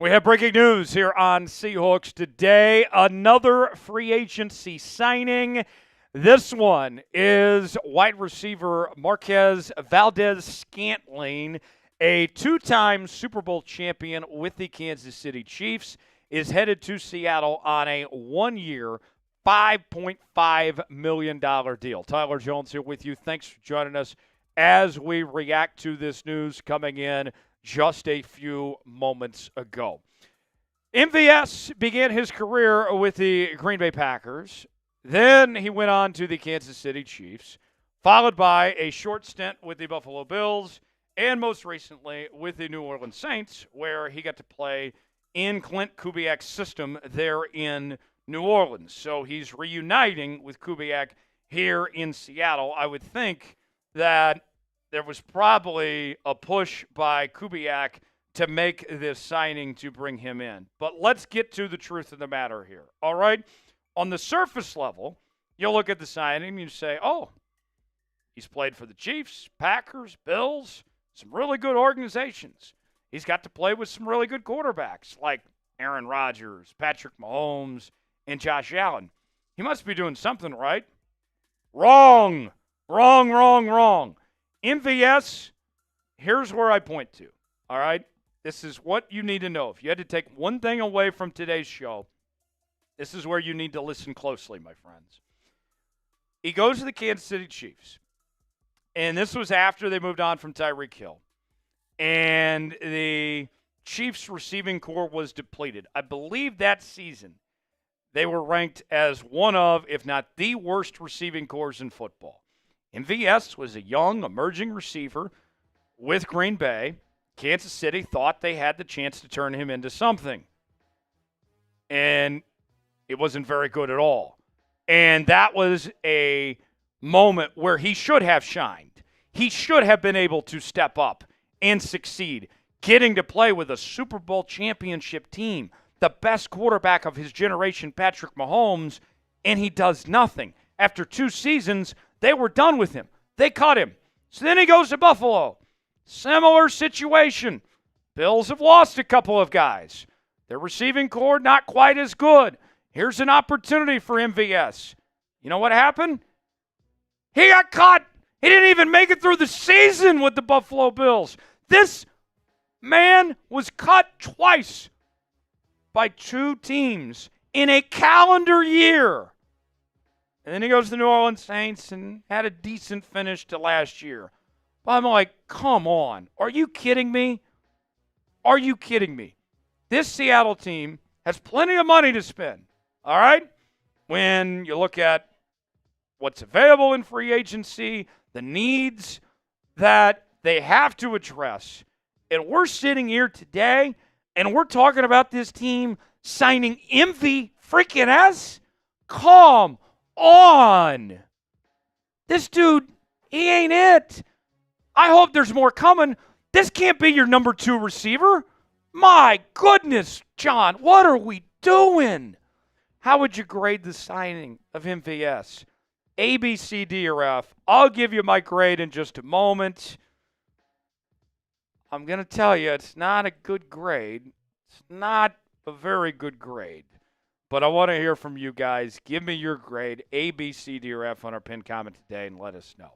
We have breaking news here on Seahawks Today. Another free agency signing. This one is wide receiver Marquez Valdes-Scantling, a two-time Super Bowl champion with the Kansas City Chiefs, is headed to Seattle on a one-year, $5.5 million deal. Tyler Jones here with you. Thanks for joining us as we react to this news coming in just a few moments ago. MVS began his career with the Green Bay Packers. Then he went on to the Kansas City Chiefs, followed by a short stint with the Buffalo Bills, and most recently with the New Orleans Saints, where he got to play in Clint Kubiak's system there in New Orleans. So he's reuniting with Kubiak here in Seattle. I would think that there was probably a push by Kubiak to make this signing to bring him in. But let's get to the truth of the matter here, all right? On the surface level, you'll look at the signing and you say, oh, he's played for the Chiefs, Packers, Bills, some really good organizations. He's got to play with some really good quarterbacks like Aaron Rodgers, Patrick Mahomes, and Josh Allen. He must be doing something right. Wrong. MVS, here's where I point to, all right? This is what you need to know. If you had to take one thing away from today's show, this is where you need to listen closely, my friends. He goes to the Kansas City Chiefs, and this was after they moved on from Tyreek Hill, and the Chiefs' receiving core was depleted. I believe that season they were ranked as one of, if not the worst receiving cores in football. MVS was a young, emerging receiver with Green Bay. Kansas City thought they had the chance to turn him into something. And it wasn't very good at all. And that was a moment where he should have shined. He should have been able to step up and succeed, getting to play with a Super Bowl championship team, the best quarterback of his generation, Patrick Mahomes, and he does nothing. After 2 seasons, they were done with him. They cut him. So then he goes to Buffalo. Similar situation. Bills have lost a couple of guys. Their receiving core not quite as good. Here's an opportunity for MVS. You know what happened? He got cut. He didn't even make it through the season with the Buffalo Bills. This man was cut twice by 2 teams in a calendar year. And then he goes to the New Orleans Saints and had a decent finish to last year. But I'm like, come on. Are you kidding me? Are you kidding me? This Seattle team has plenty of money to spend, all right? When you look at what's available in free agency, the needs that they have to address, and we're sitting here today and we're talking about this team signing MV-freaking-S? Come on. This dude, he ain't it. I hope there's more coming. This can't be your number 2 receiver. My goodness, John, what are we doing? How would you grade the signing of MVS? A, B, C, D, or F? I'll give you my grade in just a moment. I'm going to tell you, it's not a good grade. It's not a very good grade. But I want to hear from you guys. Give me your grade, A, B, C, D, or F on our pinned comment today, and let us know.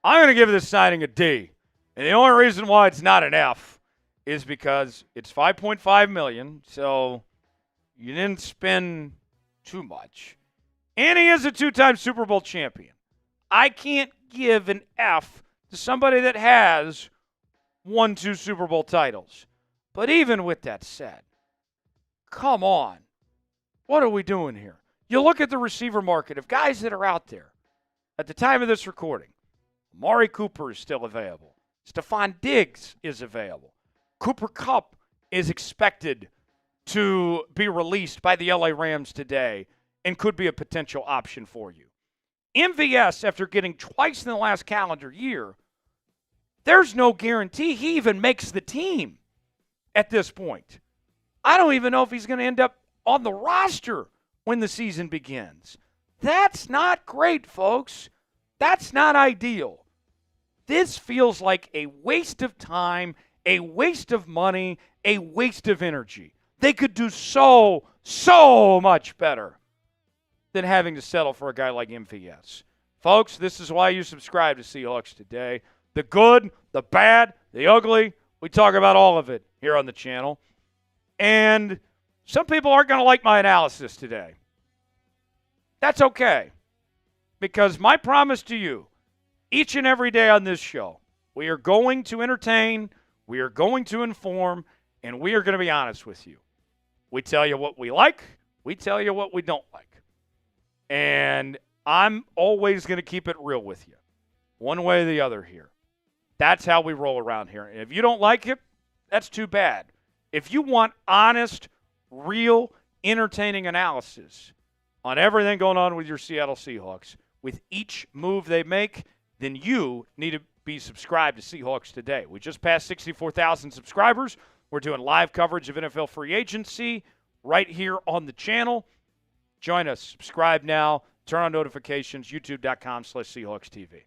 I'm going to give this signing a D. And the only reason why it's not an F is because it's $5.5 million, so you didn't spend too much. And he is a 2-time Super Bowl champion. I can't give an F to somebody that has won 2 Super Bowl titles. But even with that said, come on. What are we doing here? You look at the receiver market of guys that are out there. At the time of this recording, Amari Cooper is still available. Stephon Diggs is available. Cooper Kupp is expected to be released by the LA Rams today and could be a potential option for you. MVS, after getting twice in the last calendar year, there's no guarantee he even makes the team at this point. I don't even know if he's going to end up on the roster when the season begins. That's not great, folks. That's not ideal. This feels like a waste of time, a waste of money, a waste of energy. They could do so much better than having to settle for a guy like MVS. Folks, this is why you subscribe to Seahawks Today. The good, the bad, the ugly, we talk about all of it here on the channel. And some people aren't going to like my analysis today. That's okay. Because my promise to you, each and every day on this show, we are going to entertain, we are going to inform, and we are going to be honest with you. We tell you what we like, we tell you what we don't like. And I'm always going to keep it real with you, one way or the other here. That's how we roll around here. And if you don't like it, that's too bad. If you want honest, real, entertaining analysis on everything going on with your Seattle Seahawks, with each move they make, then you need to be subscribed to Seahawks Today. We just passed 64,000 subscribers. We're doing live coverage of NFL free agency right here on the channel. Join us. Subscribe now. Turn on notifications. YouTube.com/SeahawksTV.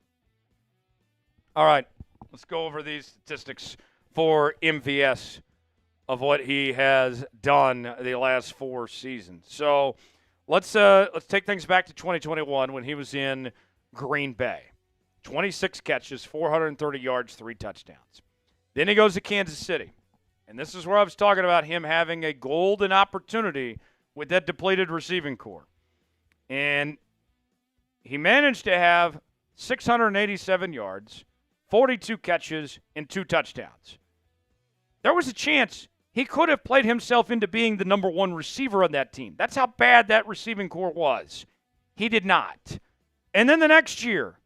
All right. Let's go over these statistics for MVS of what he has done the last 4 seasons. So let's take things back to 2021 when he was in Green Bay. 26 catches, 430 yards, 3 touchdowns. Then he goes to Kansas City. And this is where I was talking about him having a golden opportunity with that depleted receiving corps. And he managed to have 687 yards, 42 catches, and 2 touchdowns. There was a chance he could have played himself into being the number 1 receiver on that team. That's how bad that receiving corps was. He did not. And then the next year,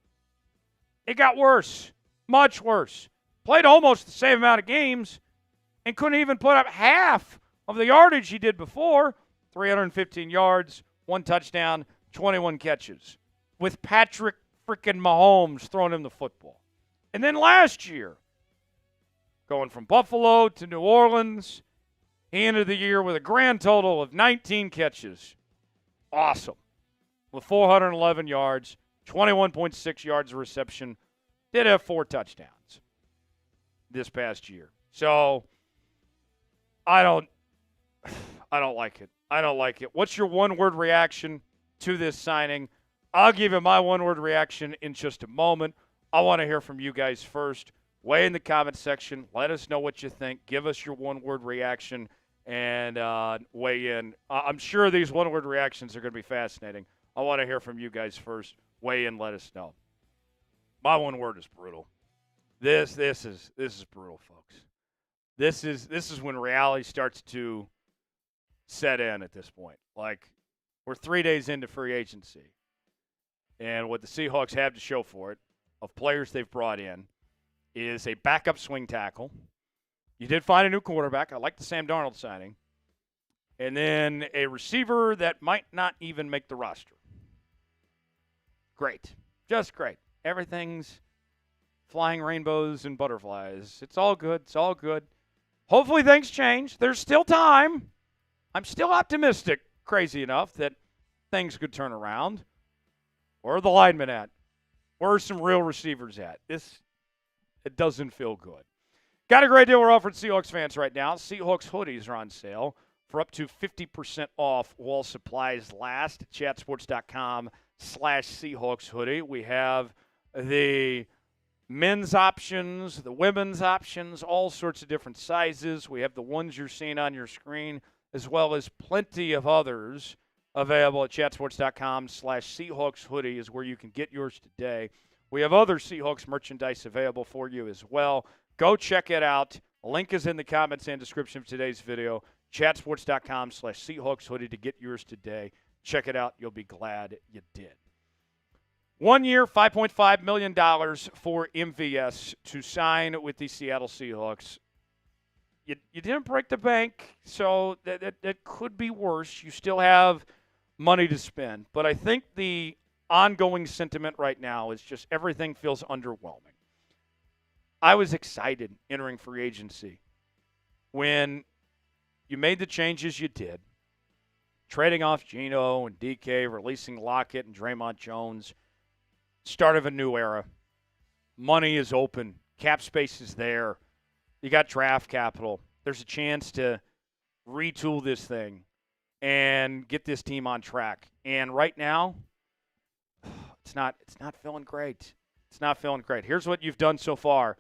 it got worse, much worse. Played almost the same amount of games and couldn't even put up half of the yardage he did before. 315 yards, 1 touchdown, 21 catches. With Patrick freaking Mahomes throwing him the football. And then last year, going from Buffalo to New Orleans, he ended the year with a grand total of 19 catches. Awesome. With 411 yards, 21.6 yards of reception. Did have 4 touchdowns this past year. So I don't like it. I don't like it. What's your one-word reaction to this signing? I'll give you my one-word reaction in just a moment. I want to hear from you guys first. Weigh in the comment section. Let us know what you think. Give us your one-word reaction and weigh in. I'm sure these one-word reactions are going to be fascinating. I want to hear from you guys first. Weigh in. Let us know. My one word is brutal. This is brutal, folks. This is when reality starts to set in at this point. Like, we're 3 days into free agency, and what the Seahawks have to show for it, of players they've brought in, is a backup swing tackle. You did find a new quarterback. I like the Sam Darnold signing. And then a receiver that might not even make the roster. Great. Just great. Everything's flying rainbows and butterflies. It's all good. It's all good. Hopefully things change. There's still time. I'm still optimistic, crazy enough, that things could turn around. Where are the linemen at? Where are some real receivers at? It doesn't feel good. Got a great deal we're offering Seahawks fans right now. Seahawks hoodies are on sale for up to 50% off while supplies last at chatsports.com/Seahawks hoodie. We have the men's options, the women's options, all sorts of different sizes. We have the ones you're seeing on your screen, as well as plenty of others available at chatsports.com/Seahawks hoodie is where you can get yours today. We have other Seahawks merchandise available for you as well. Go check it out. Link is in the comments and description of today's video. Chatsports.com/Seahawks hoodie to get yours today. Check it out. You'll be glad you did. 1 year, $5.5 million for MVS to sign with the Seattle Seahawks. You didn't break the bank, so that could be worse. You still have money to spend. But I think the ongoing sentiment right now is just everything feels underwhelming. I was excited entering free agency when you made the changes you did, trading off Geno and DK, releasing Lockett and Draymond Jones, start of a new era. Money is open. Cap space is there. You got draft capital. there's a chance to retool this thing and get this team on track. And right now, it's not feeling great. It's not feeling great. Here's what you've done so far.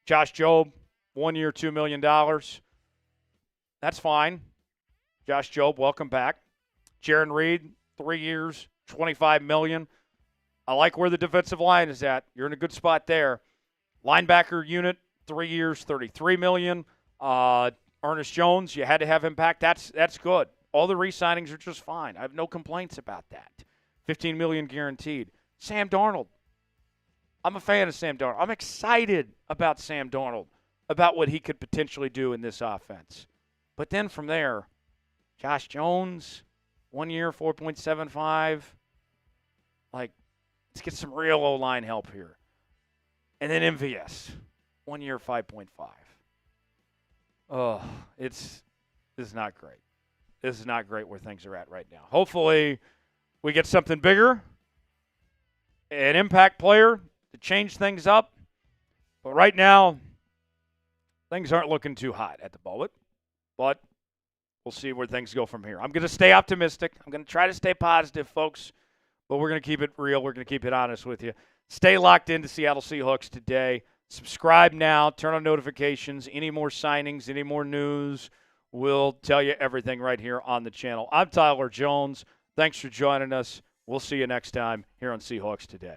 Josh Jobe, 1 year, $2 million. That's fine. Josh Jobe, welcome back. Jarran Reed, 3 years, $25 million. I like where the defensive line is at. You're in a good spot there. Linebacker unit, 3 years, $33 million. Ernest Jones, you had to have him back. That's good. All the re-signings are just fine. I have no complaints about that. $15 million guaranteed. Sam Darnold. I'm a fan of Sam Darnold. I'm excited about Sam Darnold, about what he could potentially do in this offense. But then from there, Josh Jones, 1 year, 4.75. Like, let's get some real O-line help here. And then MVS, 1 year, 5.5. Oh, this is not great. This is not great where things are at right now. Hopefully, we get something bigger, an impact player to change things up. But right now, things aren't looking too hot at the moment. But we'll see where things go from here. I'm going to stay optimistic. I'm going to try to stay positive, folks. But we're going to keep it real. We're going to keep it honest with you. Stay locked into Seattle Seahawks Today. Subscribe now. Turn on notifications. Any more signings, any more news, we'll tell you everything right here on the channel. I'm Tyler Jones. Thanks for joining us. We'll see you next time here on Seahawks Today.